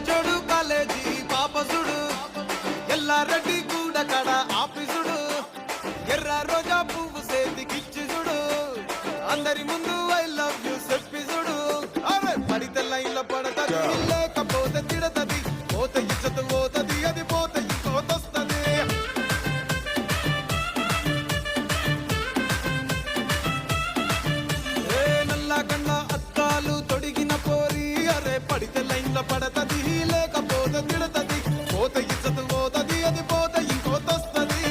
జోడు కాలేజీ పాపసుడు ఎల్లారెడ్డి కూడా కడ ఆఫీసుడు ఎర్ర రోజా పువ్వు సేతికిచ్చి చూడు అందరి ముందు ఐ లవ్ యూ చెప్పిసుడు అరే పడితే లైన్ లో పడతది లేకపోతే తిడతది పోత ఇచ్చత పోతది అది పోత ఇంకోతొస్తది ఏ నల్ల కన్న అద్దాలు తొడిగిన పోరి అరే పడితే లైన్ లో పడతది లేకపోతే తిడతది పోత ఇచ్చత పోతది అది పోత ఇంకోతొస్తది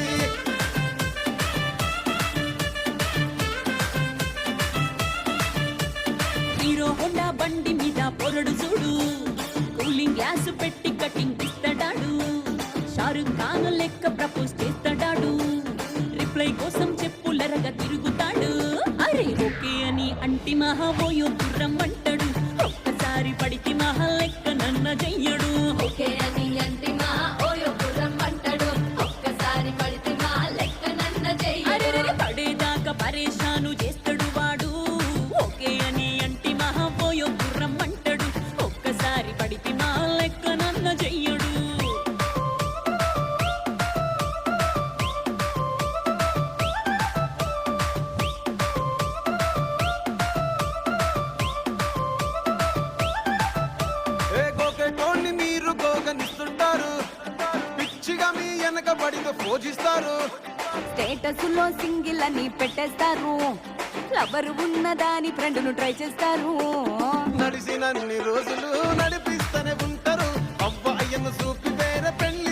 హీరో హోండా బండి మీద పొరడు చూడు కూలింగ్ గ్లాస్ పెట్టి కటింగ్ ఇస్తాడాడు షారుఖ్ ఖాన్ లెక్క ప్రపోజ్ చేస్తాడాడు రిప్లై కోసం చెప్పులరగా తిరుగుతాడు అరే ఓకే అని అంటి మహాబోయో గుర్రం అంటాడు ఒక్కసారి పడికి మహా లెక్క నన్న చెయ్యడు ఓకే అని అంటే మా ఓయో గుర్రం అంటాడు ఒక్కసారి పడితే మా లెక్క నన్న అరే చెయ్యడు పడేదాకా పరేషాను చేస్తాడు వాడు ఓకే అని అంటి మహాబోయో గుర్రం అంటాడు ఒక్కసారి పడికి మా లెక్క నన్న చెయ్యడు ఏ గోకెటోన్ని మీరు గోగనిస్తుంటారు పిచ్చిగా మీ వెనకబడితో పూజిస్తారు స్టేటస్ లో సింగిల్ అని పెట్టేస్తారు లవర్ ఉన్నదాని ఫ్రెండ్ ను ట్రై చేస్తారు నడిచినన్ని రోజులు నడిపిస్తూనే ఉంటారు అవ్వ అయ్యను చూపి వేరే పెళ్లి